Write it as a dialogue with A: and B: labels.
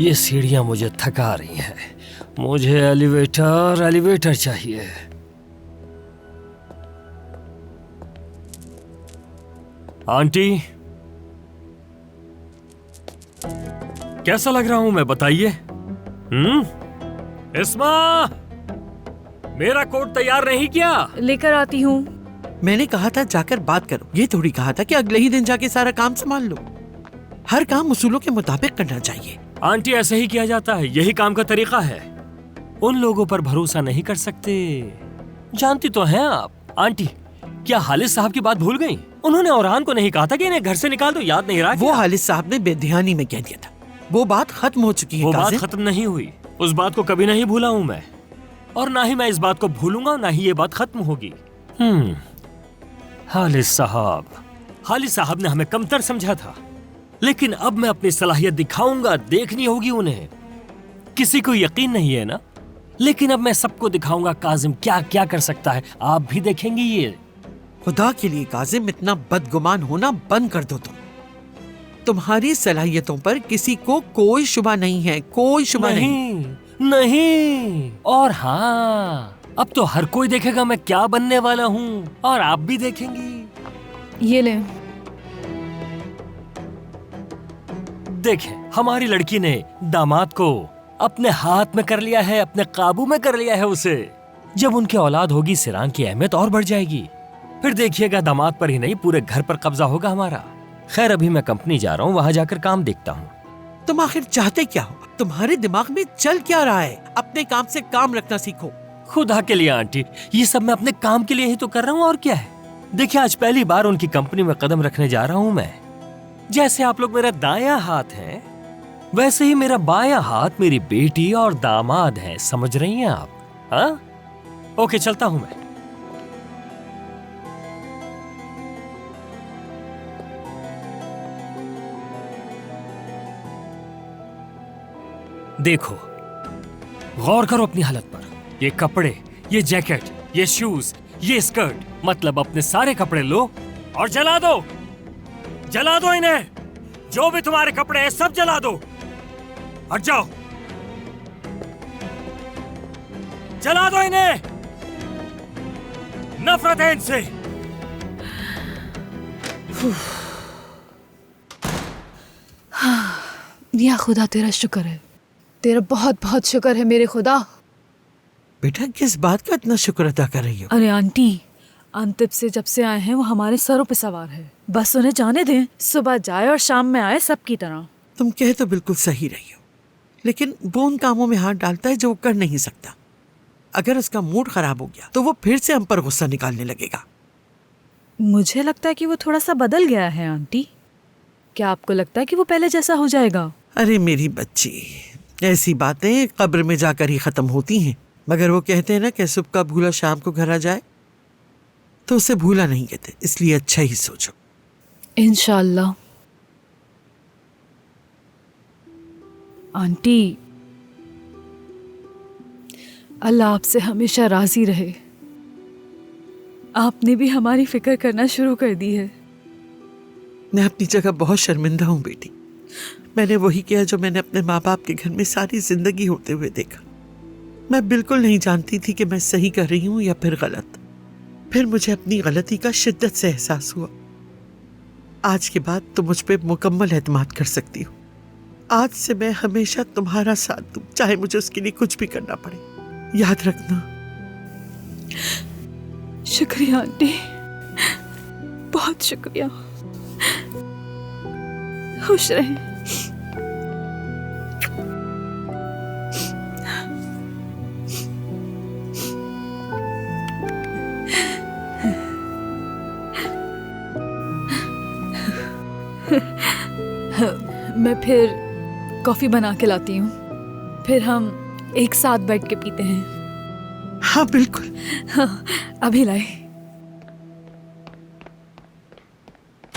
A: ये सीढ़ियां मुझे थका रही हैं। मुझे एलिवेटर चाहिए। आंटी, कैसा लग रहा हूं मैं, बताइए? इस्मा, मेरा कोट तैयार नहीं किया?
B: लेकर आती हूँ।
C: मैंने कहा था जाकर बात करो, ये थोड़ी कहा था कि अगले ही दिन जाके सारा काम संभाल लो। हर काम उसूलों के मुताबिक करना चाहिए।
A: आंटी, ऐसे ही किया जाता है, यही काम का तरीका है। उन लोगों पर भरोसा नहीं कर सकते, जानती तो हैं आप। आंटी, क्या हालिद साहब की बात भूल गई? उन्होंने औरहान को नहीं कहा था कि इन्हें घर से निकाल दो, याद नहीं रहा?
C: वो हालिद साहब ने बेध्यानी में कह दिया था। वो बात खत्म हो चुकी है।
A: वो बात खत्म नहीं हुई। उस बात को कभी नहीं भूला हूँ मैं, और ना ही मैं इस बात को भूलूंगा, ना ही ये बात खत्म होगी। हालिद साहब ने हमें कमतर समझा था, लेकिन अब मैं अपनी सलाहियत दिखाऊंगा। देखनी होगी उन्हें। किसी को यकीन नहीं है ना, लेकिन अब मैं सबको दिखाऊंगा काजिम क्या क्या कर सकता है। आप भी देखेंगे ये।
C: खुदा के लिए काजिम, इतना बदगुमान होना बंद कर दो। तुम्हारी सलाहियतों पर किसी को कोई शुबा नहीं है, कोई शुबा नहीं।
A: और हाँ, अब तो हर कोई देखेगा मैं क्या बनने वाला हूँ, और आप भी देखेंगी।
B: ये ले।
A: देखें, हमारी लड़की ने दामाद को अपने हाथ में कर लिया है, अपने काबू में कर लिया है उसे। जब उनकी औलाद होगी, सिरान की अहमियत और बढ़ जाएगी। फिर देखिएगा, दामाद पर ही नहीं पूरे घर पर कब्जा होगा हमारा। खैर, अभी मैं कंपनी जा रहा हूँ, वहाँ जाकर काम देखता हूँ।
C: तुम आखिर चाहते क्या हो? तुम्हारे दिमाग में चल क्या रहा है? अपने काम से काम रखना सीखो।
A: खुदा के लिए आंटी, ये सब मैं अपने काम के लिए ही तो कर रहा हूँ, और क्या है। देखिए, आज पहली बार उनकी कंपनी में कदम रखने जा रहा हूँ मैं। जैसे आप लोग मेरा दायां हाथ हैं, वैसे ही मेरा बायां हाथ मेरी बेटी और दामाद है। समझ रही हैं आप? हाँ, ओके, चलता हूँ मैं। देखो, गौर करो अपनी हालत पर। ये कपड़े, ये जैकेट, ये शूज, ये स्कर्ट, मतलब अपने सारे कपड़े लो और जला दो। जला दो इन्हें। जो भी तुम्हारे कपड़े हैं सब जला दो। हट जाओ, जला दो इन्हें। नफरत है इनसे।
B: या खुदा, तेरा शुक्र है, तेरा बहुत बहुत शुक्र है मेरे खुदा।
C: बेटा, किस बात का इतना शुक्र अदा कर रही हो?
B: अरे आंटी, अंतिब से जब से आए हैं वो हमारे सरों पे सवार है। बस उन्हें जाने दें, सुबह जाए और शाम में आए, सबकी तरह।
C: तुम कह तो बिल्कुल सही रही हो, लेकिन वो उन कामों में हाथ डालता है जो वो कर नहीं सकता। अगर उसका मूड खराब हो गया तो वो फिर से हम पर गुस्सा निकालने लगेगा।
B: मुझे लगता है कि वो थोड़ा सा बदल गया है आंटी। क्या आपको लगता है कि वो पहले जैसा हो जाएगा?
C: अरे मेरी बच्ची, ऐसी बातें कब्र में जाकर ही खत्म होती हैं। मगर वो कहते हैं ना कि सुबह का भूला शाम को घर आ जाए, तो उसे भूला नहीं कहते। इसलिए अच्छा ही सोचो।
B: इंशाअल्लाह। आंटी, अल्लाह आपसे हमेशा राजी रहे। आपने भी हमारी फिक्र करना शुरू कर दी है।
C: मैं अपनी जगह बहुत शर्मिंदा हूँ बेटी। मैंने वही किया जो मैंने अपने माँ बाप के घर में सारी जिंदगी होते हुए देखा। मैं बिल्कुल नहीं जानती थी कि मैं सही कर रही हूँ या फिर गलत। फिर मुझे अपनी गलती का शिद्दत से एहसास हुआ। आज के बाद तुम मुझ पे मुकम्मल एतमाद कर सकती हो। आज से मैं हमेशा तुम्हारा साथ दूं, चाहे मुझे उसके लिए कुछ भी करना पड़े। याद रखना।
B: शुक्रिया आंटी, बहुत शुक्रिया। खुश रहें। मैं फिर कॉफी बना के लाती हूँ, फिर हम एक साथ बैठ के पीते हैं।
C: हाँ बिल्कुल।
B: हाँ, अभी लाए।